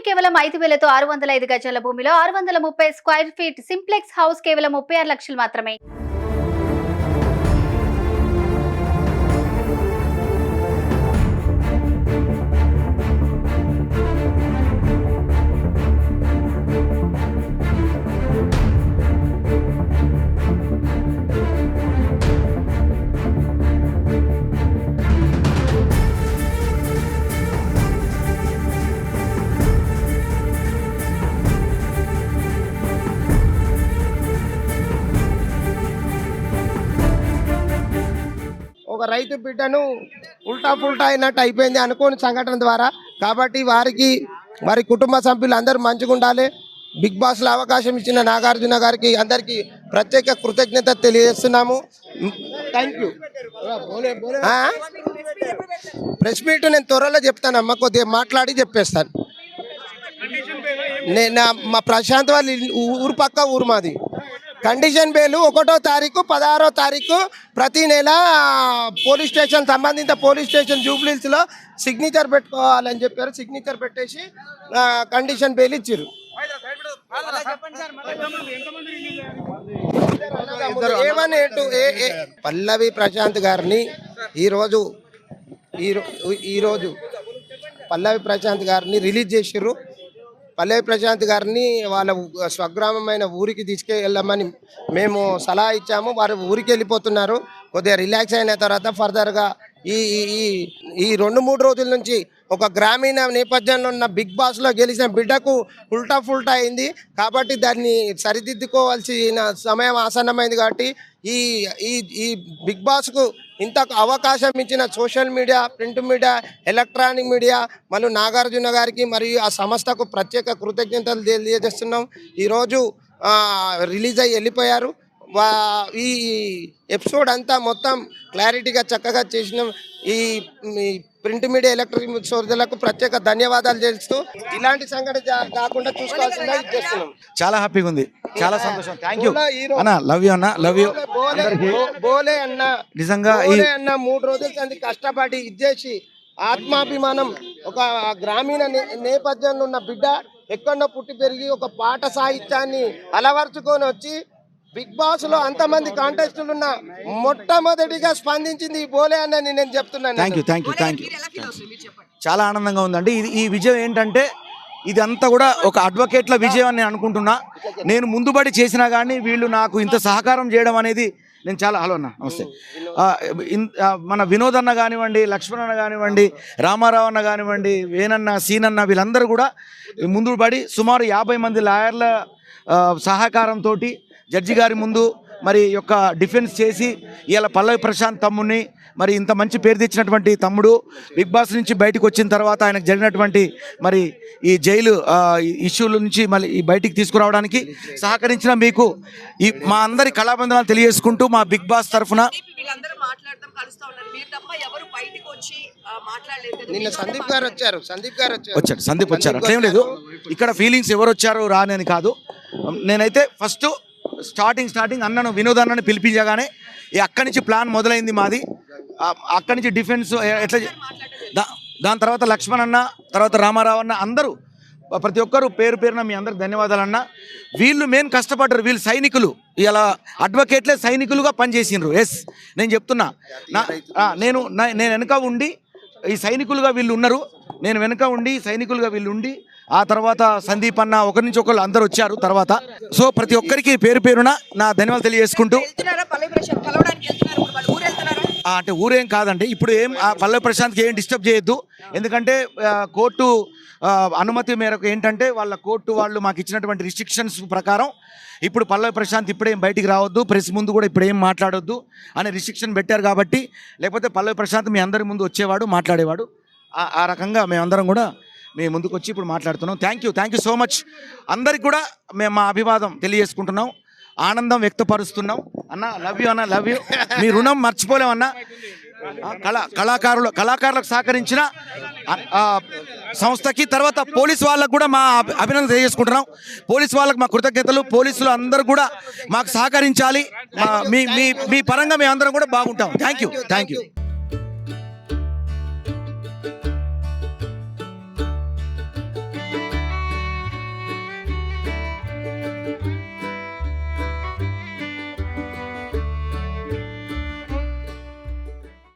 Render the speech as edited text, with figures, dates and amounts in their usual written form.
కేవలం 5,000తో 605 గజాల భూమిలో 630 స్క్వేర్ ఫీట్ సింప్లెక్స్ హౌస్ కేవలం 36 లక్షలు మాత్రమే. ఒక రైతు బిడ్డను ఉల్టా పుల్టా అయినట్టు అయిపోయింది అనుకోని సంఘటన ద్వారా. కాబట్టి వారి కుటుంబ సభ్యులు అందరూ మంచిగా ఉండాలి. బిగ్ బాస్లో అవకాశం ఇచ్చిన నాగార్జున గారికి అందరికీ ప్రత్యేక కృతజ్ఞత తెలియజేస్తున్నాము. Thank you. ప్రెస్ మీట్ నేను త్వరలో చెప్తానమ్మా, కొద్దిగా మాట్లాడి చెప్పేస్తాను. మా ప్రశాంత్ వాళ్ళ ఊరు పక్క ఊరు మాది. కండిషన్ బెయిల్ 1వ తారీఖు 16వ తారీఖు ప్రతి నెల పోలీస్ స్టేషన్ సంబంధిత పోలీస్ స్టేషన్ జూబ్లీస్లో సిగ్నేచర్ పెట్టుకోవాలని చెప్పారు. సిగ్నేచర్ పెట్టేసి కండిషన్ బెయిల్ ఇచ్చారు. పల్లవి ప్రశాంత్ గారిని ఈరోజు పల్లవి ప్రశాంత్ గారిని రిలీజ్ చేసిర్రు. పల్లవి ప్రశాంత్ గారిని వాళ్ళ స్వగ్రామమైన ఊరికి తీసుకెళ్ళమని మేము సలహా ఇచ్చాము. వారు ఊరికి వెళ్ళిపోతున్నారు. కొద్దిగా రిలాక్స్ అయిన తర్వాత ఫర్దర్గా ఈ 2-3 రోజుల నుంచి ఒక గ్రామీణ నేపథ్యంలో ఉన్న బిగ్ బాస్లో గెలిచిన బిడ్డకు ఉల్టా ఫుల్టా అయింది. కాబట్టి దాన్ని సరిదిద్దుకోవాల్సిన సమయం ఆసన్నమైంది. కాబట్టి ఈ బిగ్ బాస్కు ఇంత అవకాశం ఇచ్చిన social media, print media, electronic media మరియు నాగార్జున గారికి మరియు ఆ సంస్థకు ప్రత్యేక కృతజ్ఞతలు తెలియజేస్తున్నాం. ఈరోజు రిలీజ్ అయ్యి వెళ్ళిపోయారు. ఈ ఎపిసోడ్ అంతా మొత్తం క్లారిటీగా చక్కగా చేసినాం. ఈ ప్రింట్ మీడియా, ఎలక్ట్రిక్ సోదరులకు ప్రత్యేక ధన్యవాదాలు తెలుస్తూ ఇలాంటి సంఘటన కాకుండా చూసుకోవాల్సిందిగా చేస్తున్నాం. చాలా హ్యాపీగా ఉంది, చాలా సంతోషం. థ్యాంక్ యూ అన్న, లవ్ యూ అన్న, లవ్ యూ. బోలే అన్న నిజంగా 3 రోజుల కష్టపడి ఇచ్చేసి ఆత్మాభిమానం, ఒక గ్రామీణ నేపథ్యంలో ఉన్న బిడ్డ ఎక్కడో పుట్టి పెరిగి ఒక పాట సాహిత్యాన్ని అలవర్చుకొని వచ్చి బిగ్ బాస్ లో అంతమంది కాంటెస్టులు ఉన్న మొట్టమొదటిగా స్పందించింది ఈ బోలే అన్నని నేను చెప్తున్నాను. Thank you. చాలా ఆనందంగా ఉందండి. ఈ విజయం ఏంటంటే ఇదంతా కూడా ఒక అడ్వకేట్ల విజయం అని నేను అనుకుంటున్నా. నేను ముందుబడి చేసినా కానీ వీళ్ళు నాకు ఇంత సహకారం చేయడం అనేది నేను చాలా హలో అన్న నమస్తే. మన వినోద్ అన్న కానివ్వండి, లక్ష్మణ్ అన్న కానివ్వండి, రామారావు అన్న కానివ్వండి, వేనన్న, సీనన్న వీళ్ళందరూ కూడా ముందుబడి సుమారు 50 మంది లాయర్ల సహకారంతో జడ్జి గారి ముందు మరి యొక్క డిఫెన్స్ చేసి ఇవాళ పల్లవి ప్రశాంత్ తమ్ముడిని మరి ఇంత మంచి పేరు తెచ్చినటువంటి తమ్ముడు బిగ్ బాస్ నుంచి బయటకు వచ్చిన తర్వాత ఆయనకు జరిగినటువంటి మరి ఈ జైలు ఇష్యూల నుంచి మళ్ళీ ఈ బయటికి తీసుకురావడానికి సహకరించిన మీకు మా అందరి కళాబంధనాలు తెలియజేసుకుంటూ మా బిగ్ బాస్ తరఫున సందీప్ వచ్చారు. అట్లేం లేదు, ఇక్కడ ఫీలింగ్స్ ఎవరు వచ్చారు రాని కాదు. నేనైతే ఫస్ట్ స్టార్టింగ్ అన్నను వినోద్ అన్నని పిలిపించగానే అక్కడి నుంచి ప్లాన్ మొదలైంది మాది. అక్కడి నుంచి డిఫెన్స్ ఎట్లా దాని తర్వాత లక్ష్మణ్ అన్న, తర్వాత రామారావు అన్న, అందరూ ప్రతి ఒక్కరు పేరున మీ అందరికి ధన్యవాదాలు అన్న. వీళ్ళు మెయిన్ కష్టపడ్డారు. వీళ్ళు సైనికులు, ఇలా అడ్వకేట్లే సైనికులుగా పనిచేసినారు. ఎస్ నేను చెప్తున్నా, నేను వెనక ఉండి ఈ సైనికులుగా వీళ్ళు ఉన్నారు. నేను వెనక ఉండి సైనికులుగా వీళ్ళు ఉండి ఆ తర్వాత సందీప్ అన్న ఒకరి నుంచి ఒకళ్ళు అందరు వచ్చారు తర్వాత. సో ప్రతి ఒక్కరికి పేరున నా ధన్యవాదాలు తెలియజేసుకుంటూ అంటే ఊరేం కాదండి. ఇప్పుడు ఏం పల్లవి ప్రశాంత్కి ఏం డిస్టర్బ్ చేయొద్దు. ఎందుకంటే కోర్టు అనుమతి మేరకు ఏంటంటే వాళ్ళ కోర్టు వాళ్ళు మాకు ఇచ్చినటువంటి రిస్ట్రిక్షన్స్ ప్రకారం ఇప్పుడు పల్లవి ప్రశాంత్ ఇప్పుడేం బయటికి రావద్దు, ప్రెస్ ముందు కూడా ఇప్పుడేం మాట్లాడొద్దు అనే రిస్ట్రిక్షన్ పెట్టారు. కాబట్టి లేకపోతే పల్లవి ప్రశాంత్ మీ అందరి ముందు వచ్చేవాడు, మాట్లాడేవాడు. ఆ రకంగా మేమందరం కూడా మేము ముందుకు వచ్చి ఇప్పుడు మాట్లాడుతున్నాం. Thank you so much. అందరికి కూడా మేము మా అభివాదం తెలియజేసుకుంటున్నాం, ఆనందం వ్యక్తపరుస్తున్నాం. అన్న లవ్ యూ అన్న, లవ్ యూ. మీ రుణం మర్చిపోలేమన్నా. కళాకారులకు సహకరించిన సంస్థకి, తర్వాత పోలీసు వాళ్ళకు కూడా మా అభినందన తెలియజేసుకుంటున్నాం. పోలీసు వాళ్ళకి మా కృతజ్ఞతలు. పోలీసులు అందరూ కూడా మాకు సహకరించాలి. మీ పరంగా మేము అందరం కూడా బాగుంటాం. Thank you.